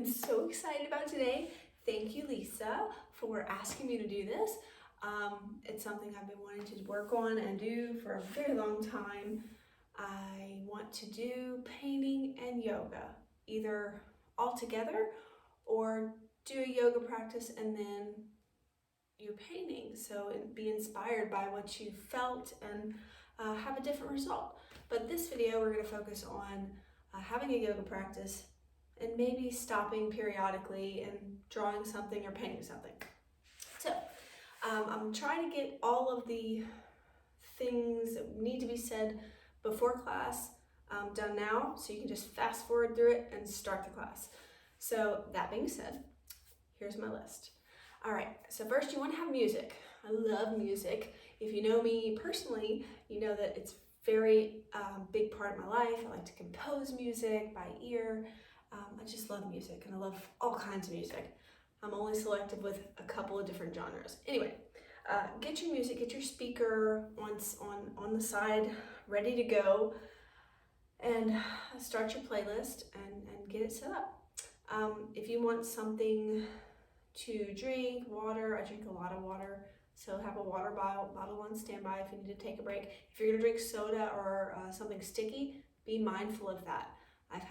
I'm so excited about today. Thank you, Lisa, for asking me to do this. It's something I've been wanting to work on and do for a very long time. I want to do painting and yoga, either all together or do a yoga practice and then your painting. So be inspired by what you felt and have a different result. But this video, we're going to focus on having a yoga practice and maybe stopping periodically and drawing something or painting something. So I'm trying to get all of the things that need to be said before class done now, so you can just fast forward through it and start the class. So that being said, here's my list. All right, so first you want to have music. I love music. If you know me personally, you know that it's very big part of my life. I like to compose music by ear. I just love music, and I love all kinds of music. I'm only selective with a couple of different genres. Anyway, get your music, get your speaker on the side, ready to go, and start your playlist and get it set up. If you want something to drink, water, I drink a lot of water, so have a water bottle on standby if you need to take a break. If you're gonna drink soda or something sticky, be mindful of that. I've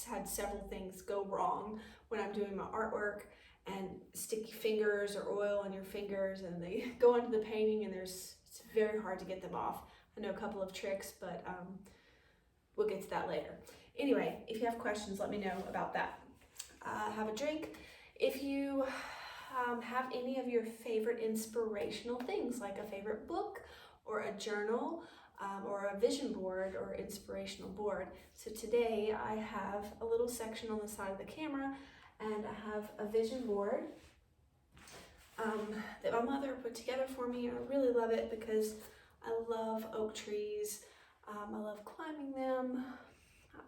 had several things go wrong when I'm doing my artwork, and sticky fingers or oil on your fingers, and they go into the painting, and it's very hard to get them off. I know a couple of tricks, but we'll get to that later. Anyway, if you have questions, let me know about that. Have a drink. If you have any of your favorite inspirational things, like a favorite book or a journal, or a vision board or inspirational board. So today I have a little section on the side of the camera, and I have a vision board that my mother put together for me. I really love it because I love oak trees. I love climbing them.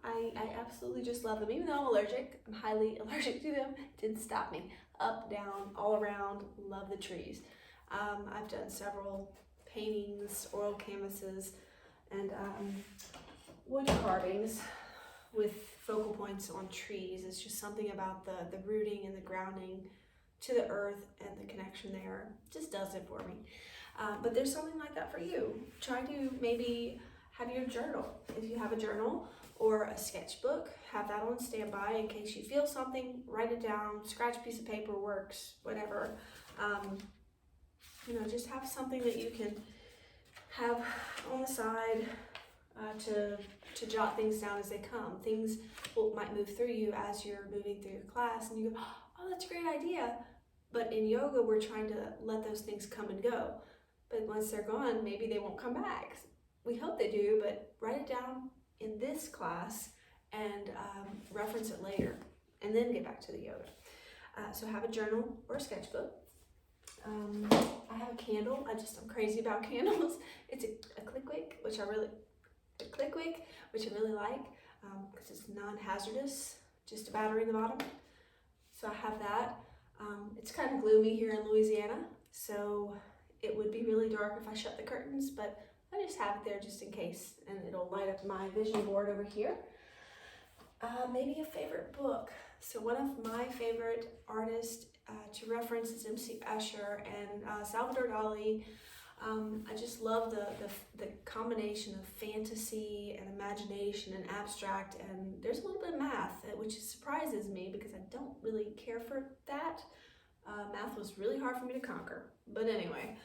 I absolutely just love them. Even though I'm allergic, I'm highly allergic to them, it didn't stop me. Up, down, all around, love the trees. I've done several paintings, oil canvases, and wood carvings with focal points on trees. It's just something about the rooting and the grounding to the earth and the connection there just does it for me. But there's something like that for you. Try to maybe have your journal. If you have a journal or a sketchbook, have that on standby in case you feel something, write it down, scratch a piece of paper works, whatever. Just have something that you can have on the side to jot things down as they come. Things might move through you as you're moving through your class, and you go, oh, that's a great idea. But in yoga, we're trying to let those things come and go. But once they're gone, maybe they won't come back. We hope they do, but write it down in this class and reference it later, and then get back to the yoga. So have a journal or a sketchbook. I have a candle. I'm crazy about candles. It's a Clickwick, which I really like because it's non-hazardous, just a battery in the bottom. So I have that. It's kind of gloomy here in Louisiana, so it would be really dark if I shut the curtains, but I just have it there just in case, and it'll light up my vision board over here. Maybe a favorite book. So one of my favorite artists to reference is MC Escher and Salvador Dali. I just love the combination of fantasy and imagination and abstract, and there's a little bit of math, which surprises me because I don't really care for that. Math was really hard for me to conquer, but anyway,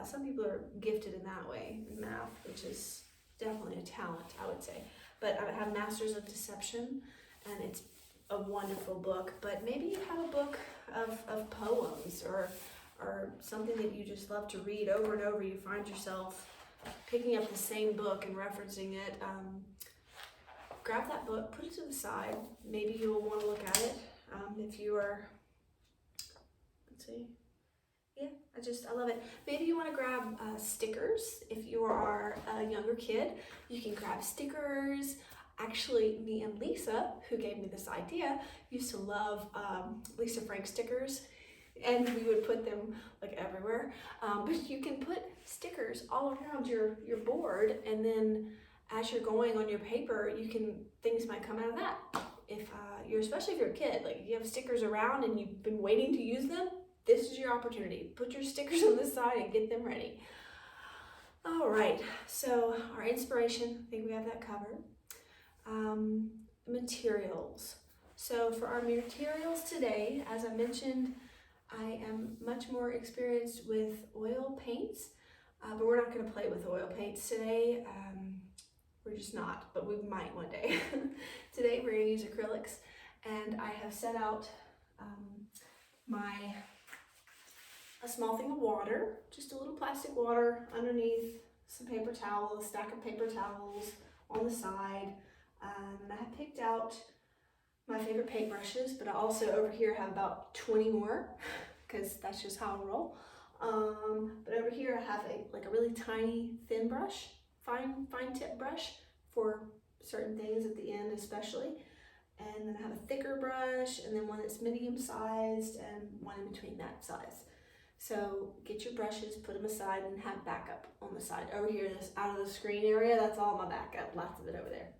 some people are gifted in that way, in math, which is definitely a talent, I would say. But I have Masters of Deception, and it's a wonderful book. But maybe you have a book of poems or something that you just love to read over and over. You find yourself picking up the same book and referencing it. Grab that book, put it to the side. Maybe you'll want to look at it. If you are, let's see. Yeah, I love it. Maybe you want to grab stickers. If you are a younger kid, you can grab stickers. Actually, me and Lisa, who gave me this idea, used to love Lisa Frank stickers, and we would put them like everywhere. But you can put stickers all around your board, and then as you're going on your paper, things might come out of that. if especially if you're a kid, like you have stickers around and you've been waiting to use them, this is your opportunity. Put your stickers on the side and get them ready. All right, so our inspiration, I think we have that covered. Materials. So for our materials today, as I mentioned, I am much more experienced with oil paints, but we're not going to play with oil paints today. We're just not, but we might one day. Today we're going to use acrylics, and I have set out a small thing of water, just a little plastic water underneath some paper towels, a stack of paper towels on the side. And I have picked out my favorite paintbrushes, but I also over here have about 20 more because that's just how I roll. But over here I have a really tiny thin brush, fine tip brush for certain things at the end especially. And then I have a thicker brush, and then one that's medium sized, and one in between that size. So get your brushes, put them aside, and have backup on the side. Over here, this out of the screen area, that's all my backup, lots of it over there.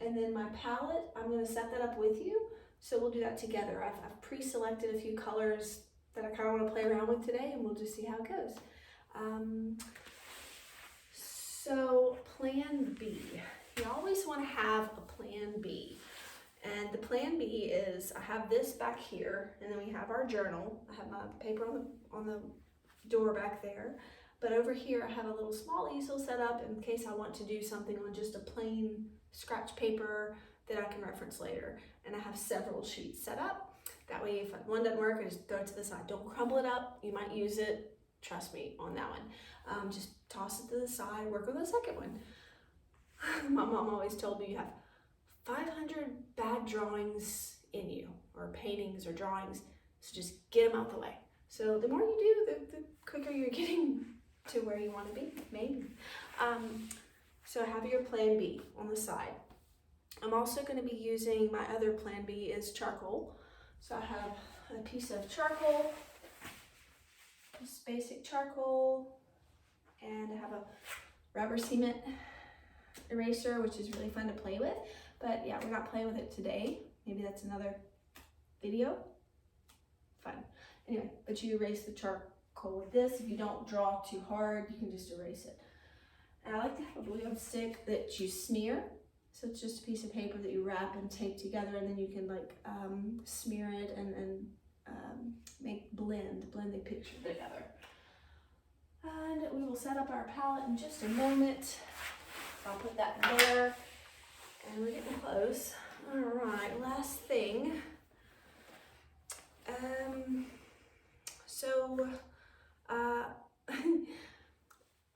And then my palette, I'm going to set that up with you, so we'll do that together. I've pre-selected a few colors that I kind of want to play around with today, and we'll just see how it goes. So plan B. You always want to have a plan B. And the plan B is, I have this back here, and then we have our journal. I have my paper on the door back there. But over here, I have a little small easel set up in case I want to do something on just a plain scratch paper that I can reference later. And I have several sheets set up. That way, if one doesn't work, I just throw it to the side. Don't crumble it up. You might use it. Trust me on that one. Just toss it to the side, work on the second one. My mom always told me you have 500 bad drawings in you, or paintings or drawings, so just get them out the way. So the more you do, the quicker you're getting to where you want to be, maybe. So have your plan B on the side. I'm also going to be using, my other plan B is charcoal. So I have a piece of charcoal, just basic charcoal, and I have a rubber cement eraser, which is really fun to play with. But yeah, we're not playing with it today. Maybe that's another video. Fun. Anyway, but you erase the charcoal with this. If you don't draw too hard, you can just erase it. And I like to have a blue gum stick that you smear. So it's just a piece of paper that you wrap and tape together, and then you can smear it and blend the picture together. And we will set up our palette in just a moment. I'll put that there, and we're getting close. All right, last thing.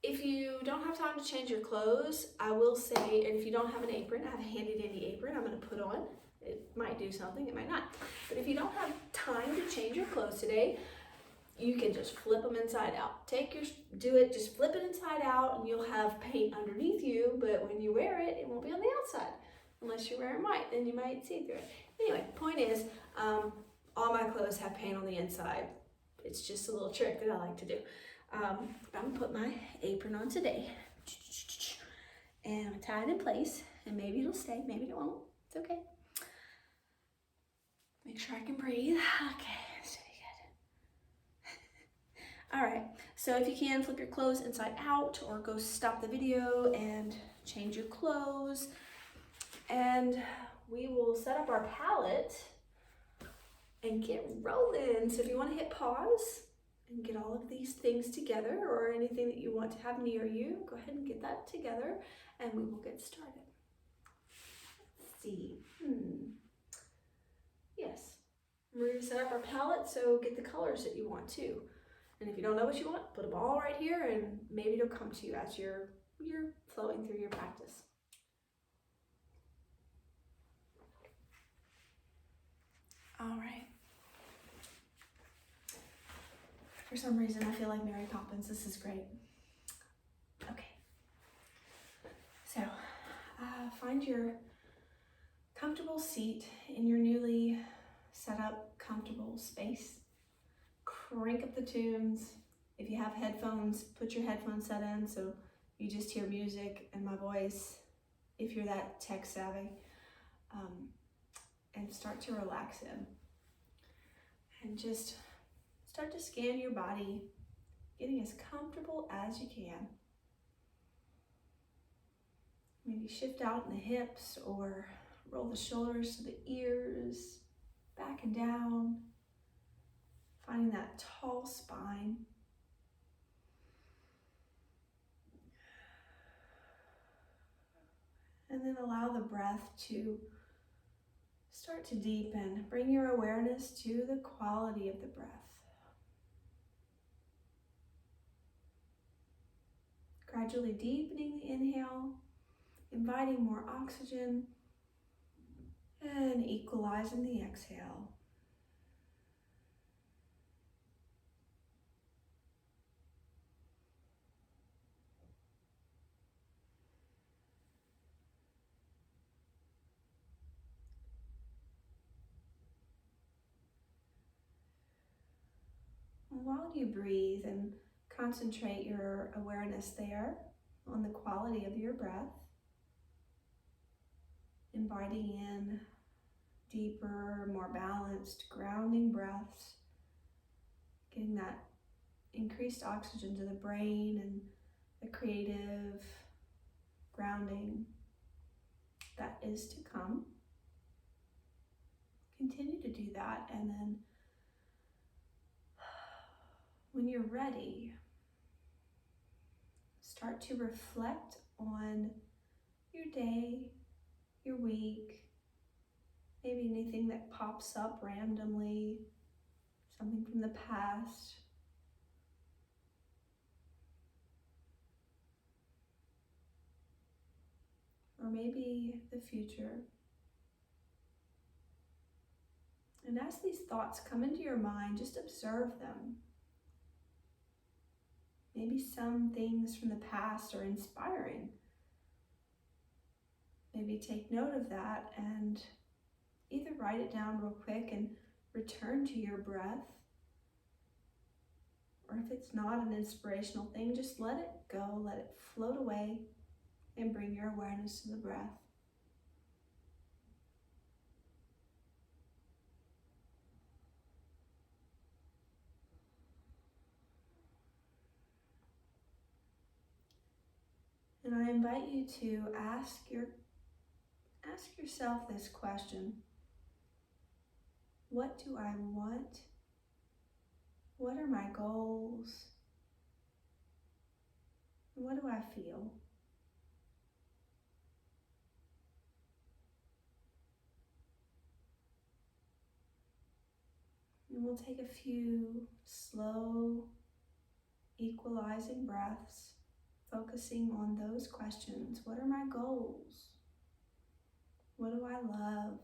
If you don't have time to change your clothes, I will say, and if you don't have an apron, I have a handy dandy apron I'm going to put on. It might do something, it might not. But if you don't have time to change your clothes today, you can just flip them inside out. Just flip it inside out, and you'll have paint underneath you, but when you wear it, it won't be on the outside. Unless you're wearing white, then you might see through it. Anyway, point is, all my clothes have paint on the inside. It's just a little trick that I like to do. I'm gonna put my apron on today. And I'm gonna tie it in place, and maybe it'll stay, maybe it won't. It's okay. Make sure I can breathe. Okay, steady good. All right, so if you can, flip your clothes inside out, or go stop the video and change your clothes. And we will set up our palette and get rolling. So if you want to hit pause and get all of these things together, or anything that you want to have near you, go ahead and get that together, and we will get started. Let's see. Yes, we're going to set up our palette, so get the colors that you want too. And if you don't know what you want, put them all right here, and maybe it'll come to you as you're flowing through your practice. All right. For some reason, I feel like Mary Poppins. This is great. Okay. So, find your comfortable seat in your newly set up comfortable space. Crank up the tunes. If you have headphones, put your headphone set in so you just hear music and my voice, if you're that tech savvy. and start to relax in. And just start to scan your body, getting as comfortable as you can. Maybe shift out in the hips or roll the shoulders to the ears, back and down, finding that tall spine. And then allow the breath to start to deepen. Bring your awareness to the quality of the breath. Gradually deepening the inhale, inviting more oxygen, and equalizing the exhale. And while you breathe and concentrate your awareness there on the quality of your breath, inviting in deeper, more balanced, grounding breaths, getting that increased oxygen to the brain and the creative grounding that is to come. Continue to do that, and then when you're ready, start to reflect on your day, your week, maybe anything that pops up randomly, something from the past. Or maybe the future. And as these thoughts come into your mind, just observe them. Maybe some things from the past are inspiring. Maybe take note of that and either write it down real quick and return to your breath. Or if it's not an inspirational thing, just let it go, let it float away, and bring your awareness to the breath. And I invite you to ask yourself this question. What do I want? What are my goals? And what do I feel? And we'll take a few slow, equalizing breaths, focusing on those questions. What are my goals? What do I love?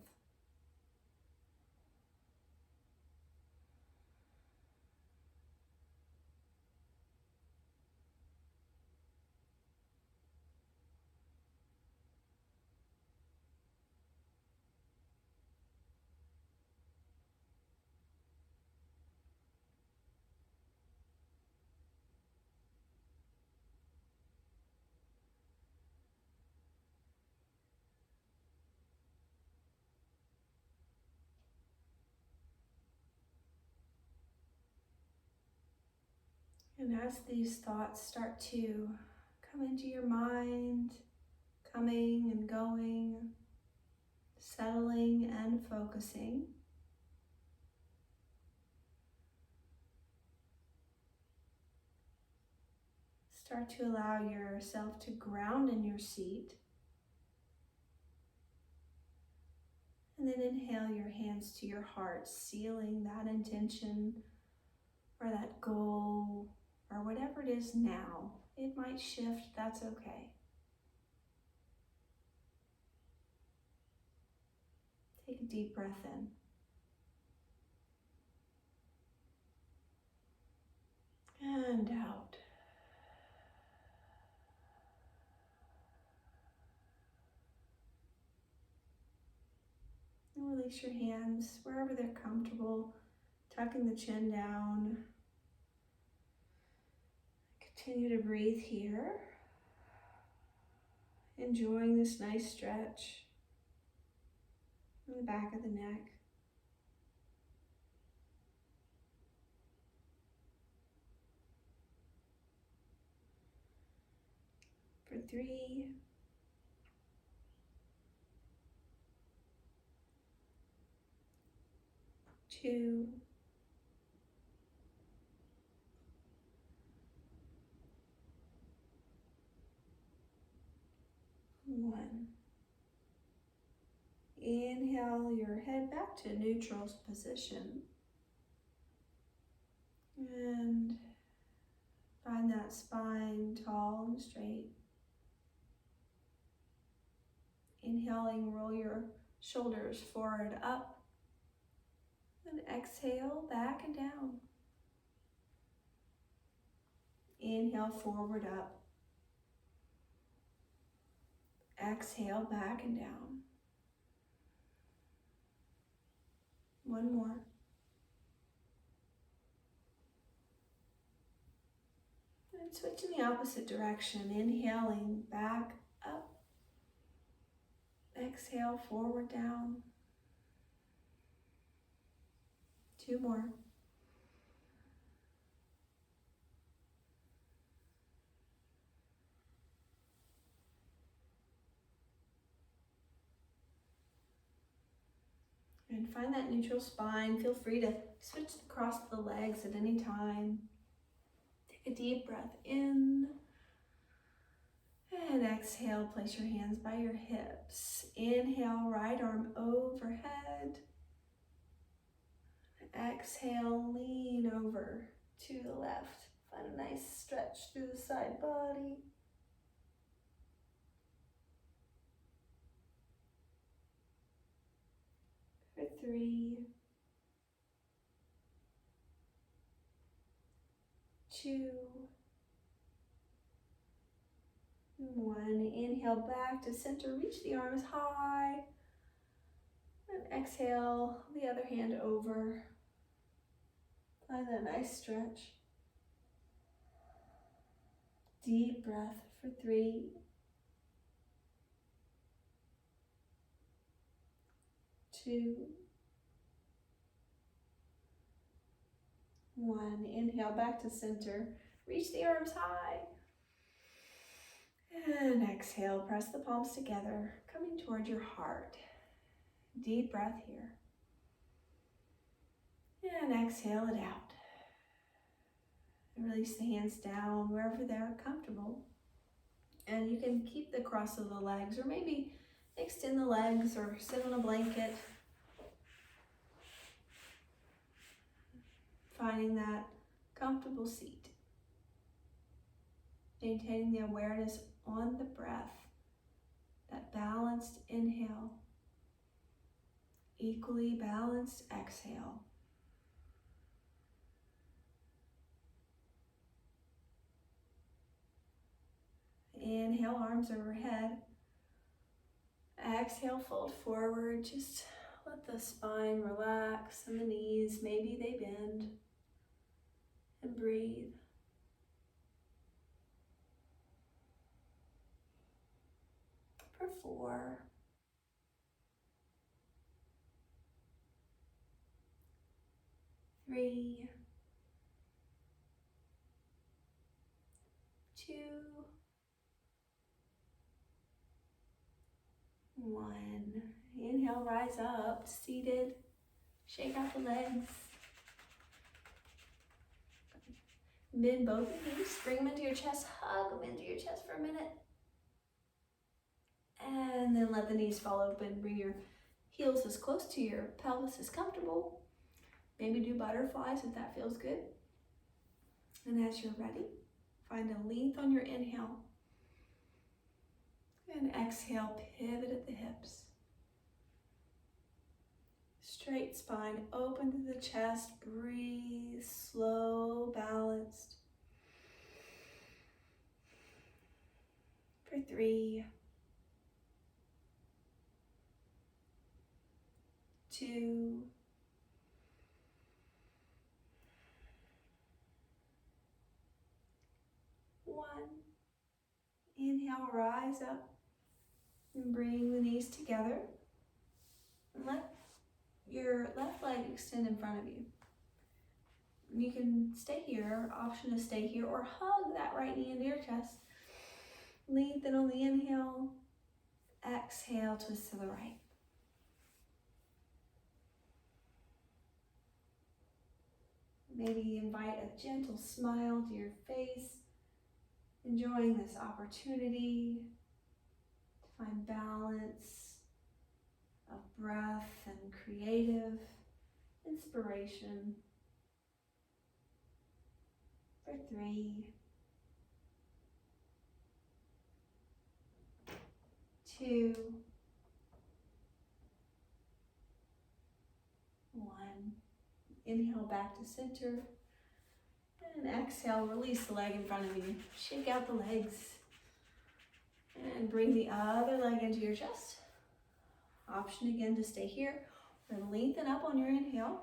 And as these thoughts start to come into your mind, coming and going, settling and focusing, start to allow yourself to ground in your seat. And then inhale your hands to your heart, sealing that intention or that goal or whatever it is now. It might shift, that's okay. Take a deep breath in. And out. And release your hands wherever they're comfortable, tucking the chin down. Continue to breathe here. Enjoying this nice stretch. in the back of the neck. For 3, 2, 1. Inhale your head back to neutral position. And find that spine tall and straight. Inhaling, roll your shoulders forward, up. And exhale, back and down. Inhale, forward, up. Exhale, back and down. One more. And switch in the opposite direction. Inhaling, back, up. Exhale, forward, down. 2 more. And find that neutral spine. Feel free to switch across the legs at any time. Take a deep breath in. And exhale, place your hands by your hips. Inhale, right arm overhead. Exhale, lean over to the left. Find a nice stretch through the side body. For 3, 2, 1. Inhale back to center. Reach the arms high. And exhale, the other hand over. Find that nice stretch. Deep breath for 3, 2, 1. Inhale back to center. Reach the arms high. And exhale, press the palms together, coming toward your heart. Deep breath here. And exhale it out. And release the hands down wherever they're comfortable. And you can keep the cross of the legs, or maybe extend the legs or sit on a blanket. Finding that comfortable seat. Maintaining the awareness on the breath. That balanced inhale. Equally balanced exhale. Inhale, arms overhead. Exhale, fold forward. Just let the spine relax and the knees, maybe they bend. And breathe. For 4, 3, 2, 1. Inhale, rise up, seated. Shake out the legs. Bend both the knees, bring them into your chest, hug them into your chest for a minute. And then let the knees fall open. Bring your heels as close to your pelvis as comfortable. Maybe do butterflies if that feels good. And as you're ready, find a length on your inhale. And exhale, pivot at the hips. Straight spine, open to the chest, breathe, slow, balanced. For 3, 2, 1. Inhale, rise up and bring the knees together. And let your left leg extend in front of you. You can stay here, option to stay here, or hug that right knee into your chest. Lengthen on the inhale. Exhale, twist to the right. Maybe invite a gentle smile to your face, enjoying this opportunity to find balance of breath and creative inspiration. For 3, 2, 1. Inhale back to center. And exhale, release the leg in front of you. Shake out the legs. And bring the other leg into your chest. Option again to stay here. We're going to lengthen up on your inhale.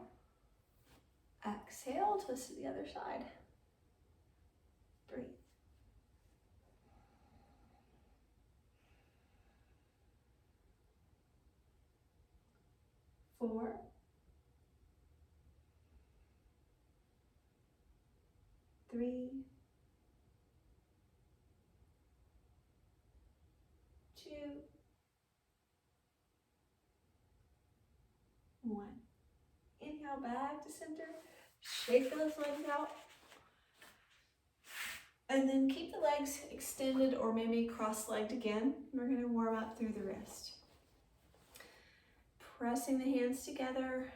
Exhale, twist to the other side. Breathe. 4, 3, 2, 1. Inhale back to center. Shake those legs out. And then keep the legs extended or maybe cross-legged again. We're going to warm up through the wrist. Pressing the hands together,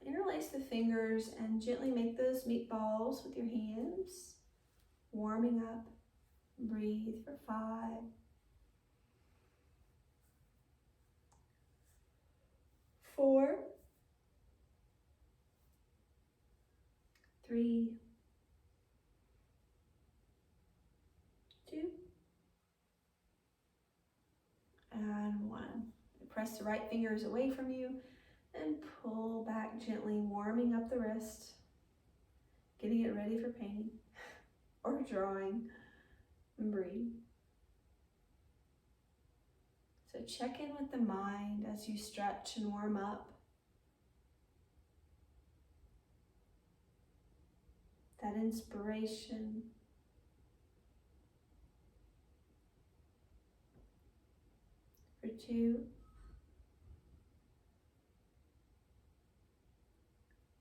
interlace the fingers and gently make those meatballs with your hands. Warming up. Breathe for 5, 4, 3, 2, and 1. Press the right fingers away from you and pull back gently, warming up the wrist, getting it ready for painting or drawing. And breathe. So check in with the mind as you stretch and warm up. That inspiration. For 2.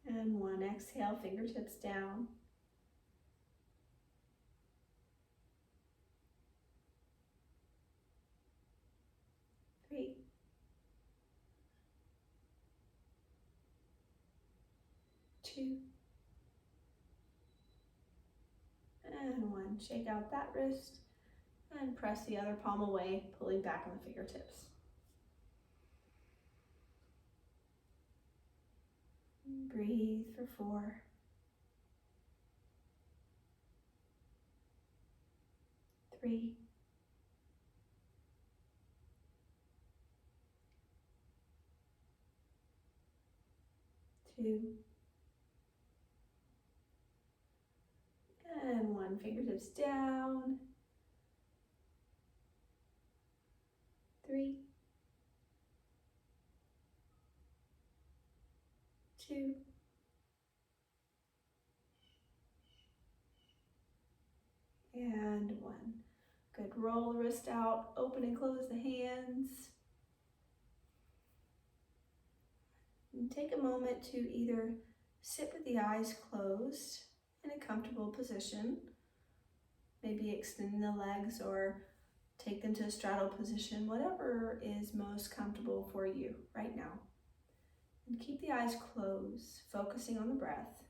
And 1. Exhale, fingertips down. 3, 2, and 1. Shake out that wrist and press the other palm away, pulling back on the fingertips. Breathe for 4, 3, 2, and 1. Fingertips down. 3, 2, and 1. Good. Roll the wrist out, open and close the hands. And take a moment to either sit with the eyes closed in a comfortable position, maybe extending the legs or take them to a straddle position, whatever is most comfortable for you right now. And keep the eyes closed, focusing on the breath.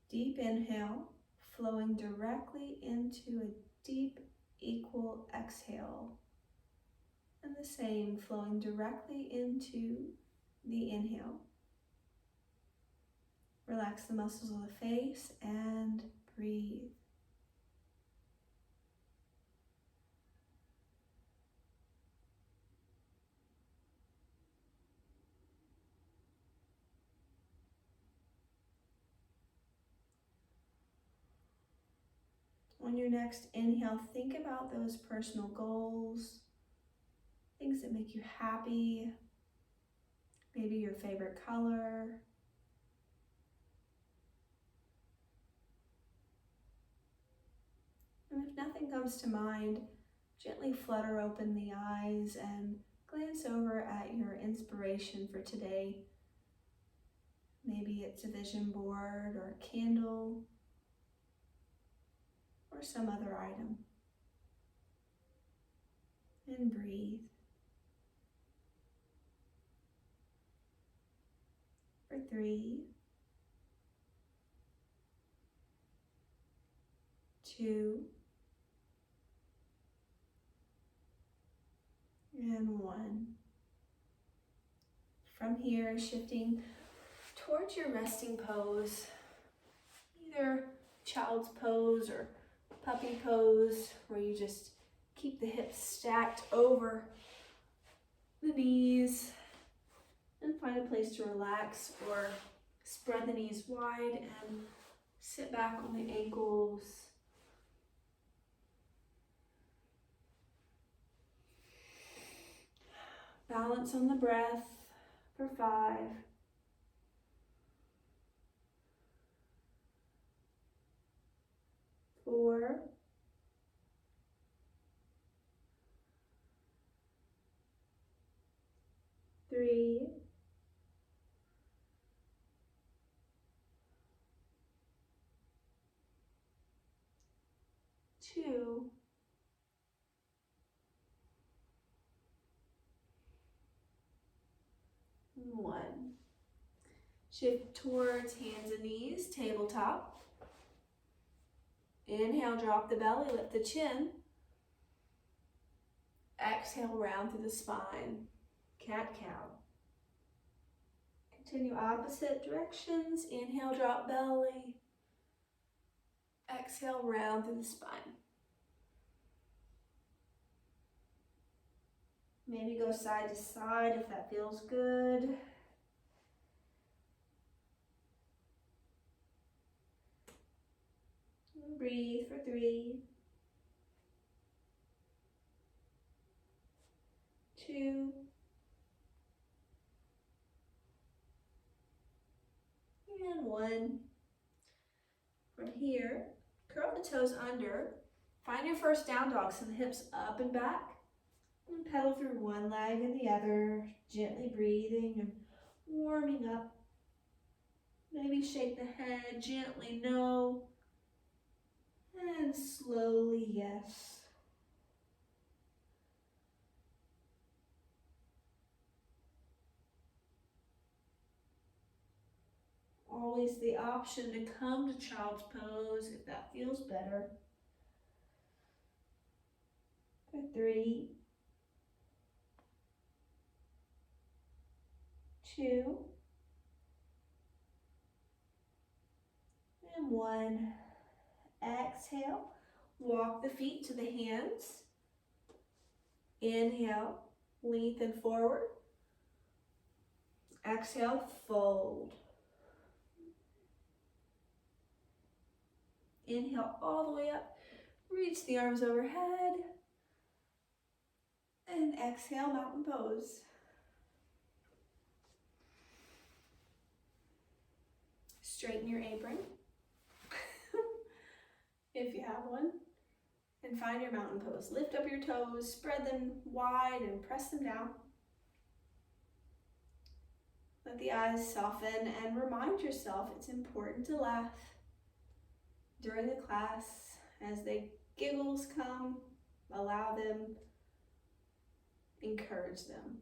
Deep inhale, flowing directly into a deep, equal exhale. And the same, flowing directly into the inhale. Relax the muscles of the face and breathe. On your next inhale, think about those personal goals things that make you happy, maybe your favorite color. And if nothing comes to mind, gently flutter open the eyes and glance over at your inspiration for today. Maybe it's a vision board or a candle or some other item. And breathe. For 3, 2, and 1. From here, shifting towards your resting pose, either child's pose or puppy pose, where you just keep the hips stacked over the knees and find a place to relax, or spread the knees wide and sit back on the ankles. Balance on the breath for 5, 4, 3, 2, 1. Shift towards hands and knees, tabletop. Inhale, drop the belly, lift the chin. Exhale, round through the spine, cat-cow. Continue opposite directions. Inhale, drop belly. Exhale, round through the spine. Maybe go side to side if that feels good. And breathe for 3, 2, and 1. From here, curl the toes under. Find your first down dog, send the hips up and back. And pedal through one leg and the other, gently breathing and warming up. Maybe shake the head gently, no, and slowly, yes. Always the option to come to child's pose if that feels better. For 3, 2, and 1. Exhale, walk the feet to the hands. Inhale, lengthen forward. Exhale, fold. Inhale all the way up, reach the arms overhead. And exhale, mountain pose. Straighten your apron, if you have one, and find your mountain pose. Lift up your toes, spread them wide and press them down. Let the eyes soften and remind yourself it's important to laugh during the class. As the giggles come, allow them, encourage them.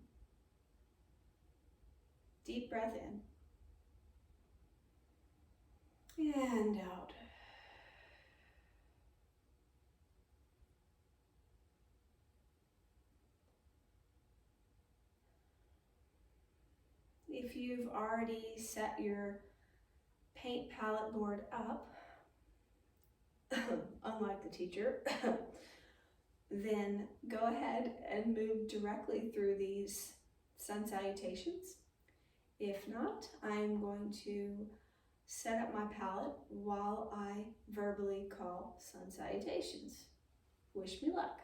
Deep breath in. And out. If you've already set your paint palette board up, unlike the teacher, then go ahead and move directly through these sun salutations. If not, I'm going to set up my palette while I verbally call sun salutations. Wish me luck.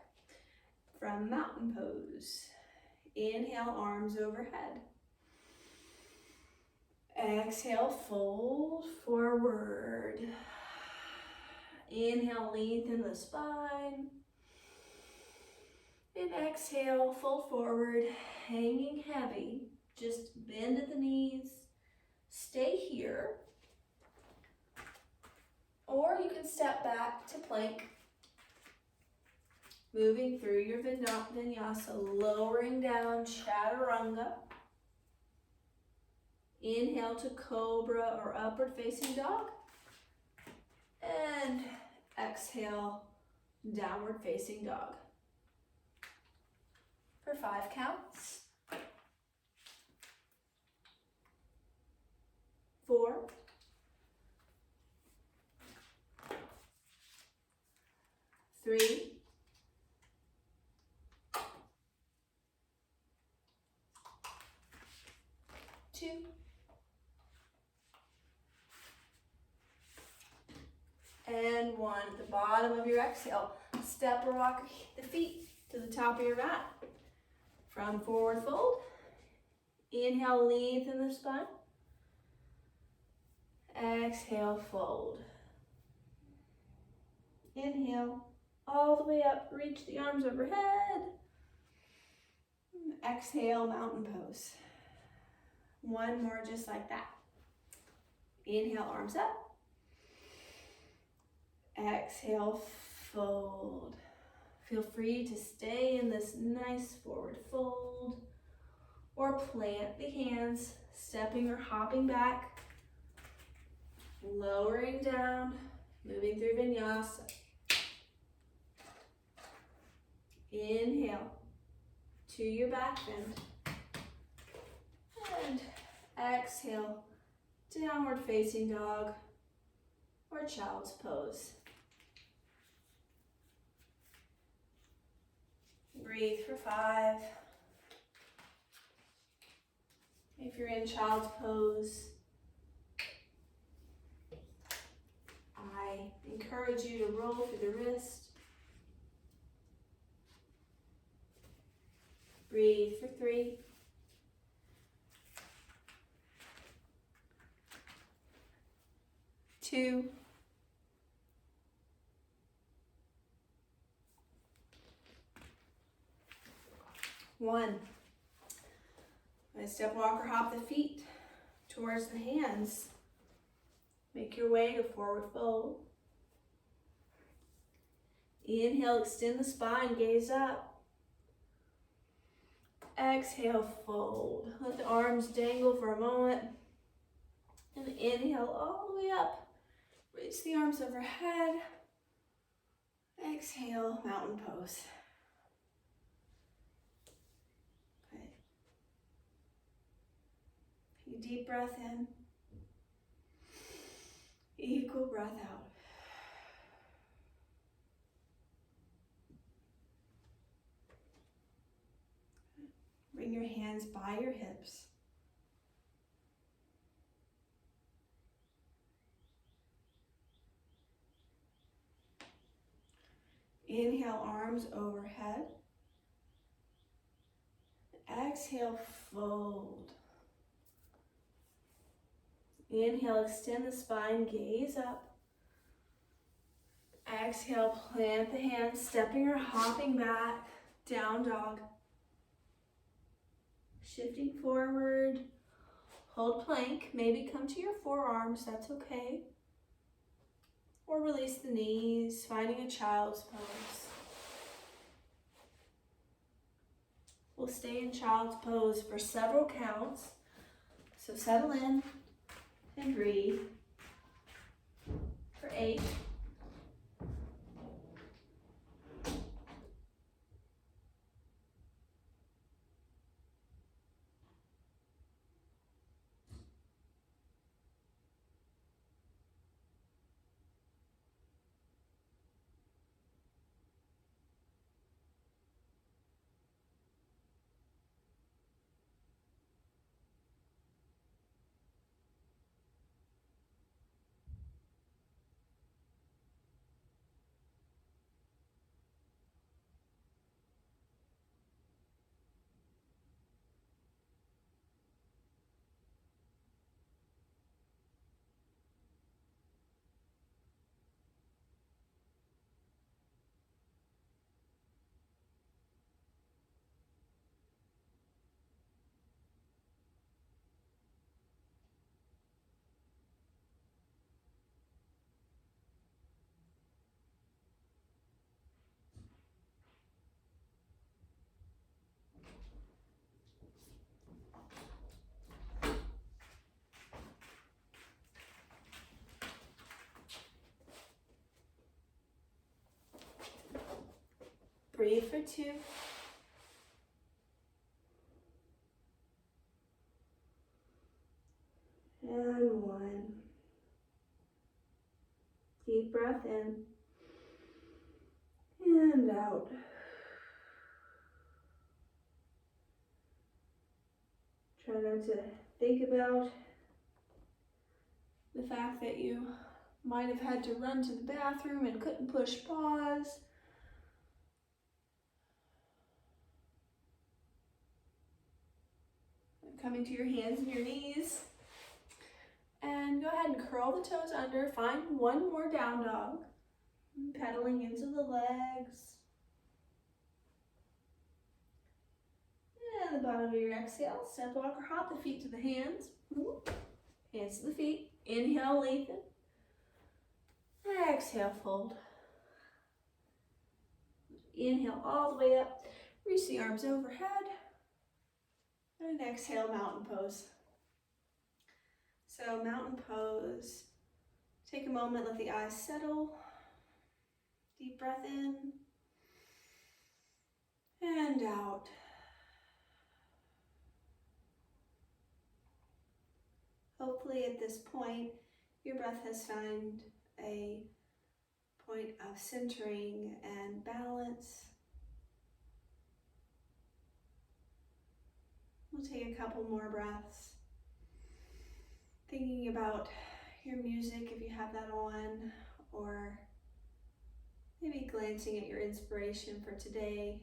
From mountain pose, Inhale, arms overhead. Exhale, fold forward. Inhale, lengthen the spine. And exhale, fold forward, hanging heavy. Just bend at the knees. Stay here. Or you can step back to plank. Moving through your vinyasa, lowering down, chaturanga. Inhale to cobra or upward facing dog. And exhale, downward facing dog. For 5 counts. 4. 3. 2. And 1. At the bottom of your exhale, step or walk the feet to the top of your mat. From forward fold. Inhale, lengthen the spine. Exhale, fold. Inhale, all the way up, reach the arms overhead. Exhale, mountain pose. 1 more just like that. Inhale, arms up. Exhale, fold. Feel free to stay in this nice forward fold or plant the hands, stepping or hopping back, lowering down, moving through vinyasa. Inhale to your back bend. And exhale, downward facing dog or child's pose. Breathe for 5. If you're in child's pose, I encourage you to roll through the wrist. Breathe for 3. 2. 1. Step, walk, or hop the feet towards the hands. Make your way to forward fold. Inhale, extend the spine, gaze up. Exhale, fold. Let the arms dangle for a moment. And inhale all the way up. Reach the arms overhead. Exhale, mountain pose. Okay. Deep breath in. Equal breath out. Bring your hands by your hips. Inhale, arms overhead. Exhale, fold. Inhale, extend the spine, gaze up. Exhale, plant the hands, stepping or hopping back, down dog. Shifting forward, hold plank, maybe come to your forearms, that's okay. Or release the knees, finding a child's pose. We'll stay in child's pose for several counts. So settle in and breathe for 8. Breathe for 2. And 1. Deep breath in and out. Try not to think about the fact that you might have had to run to the bathroom and couldn't push pause. Coming to your hands and your knees. And go ahead and curl the toes under. Find one more down dog. Pedaling into the legs. And the bottom of your exhale, step, walk, or hop the feet to the hands. Hands to the feet. Inhale, lengthen. Exhale, fold. Inhale all the way up. Reach the arms overhead. And exhale, mountain pose. So mountain pose. Take a moment, let the eyes settle. Deep breath in. And out. Hopefully at this point, your breath has found a point of centering and balance. We'll take a couple more breaths. Thinking about your music if you have that on, or maybe glancing at your inspiration for today.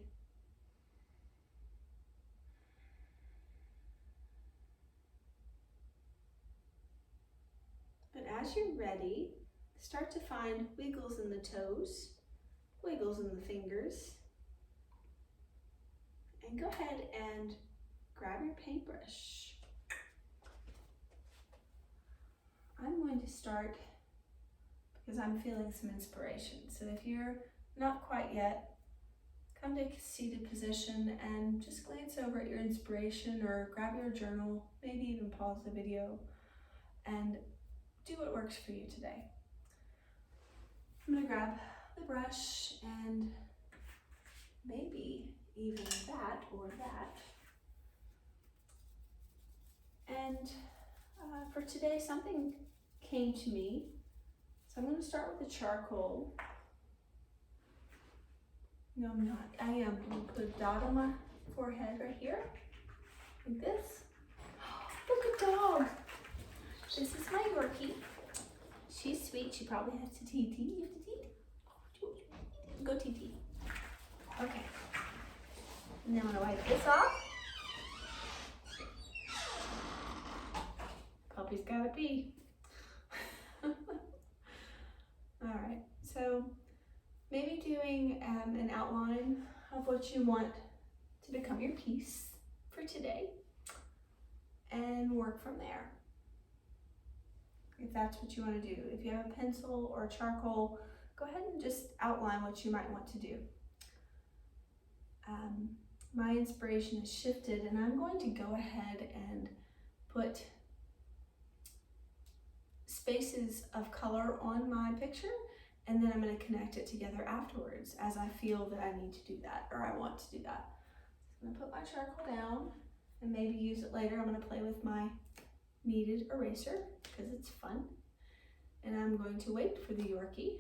But as you're ready, start to find wiggles in the toes, wiggles in the fingers, and go ahead and grab your paintbrush. I'm going to start because I'm feeling some inspiration. So if you're not quite yet, come to a seated position and just glance over at your inspiration or grab your journal, maybe even pause the video and do what works for you today. I'm going to grab the brush and maybe even that or that. And for today, something came to me. So I'm going to start with the charcoal. No, I'm not. I am going to put a dot on my forehead right here, like this. Look at dog. This is my Yorkie. She's sweet. She probably has to TT. You have to TT? Go TT. Okay. And then I'm going to wipe this off. Puppy's gotta pee. All right, so maybe doing an outline of what you want to become your piece for today and work from there. If that's what you want to do. If you have a pencil or charcoal, go ahead and just outline what you might want to do. My inspiration has shifted and I'm going to go ahead and put spaces of color on my picture, and then I'm going to connect it together afterwards as I feel that I need to do that or I want to do that. So I'm going to put my charcoal down and maybe use it later. I'm going to play with my kneaded eraser because it's fun. And I'm going to wait for the Yorkie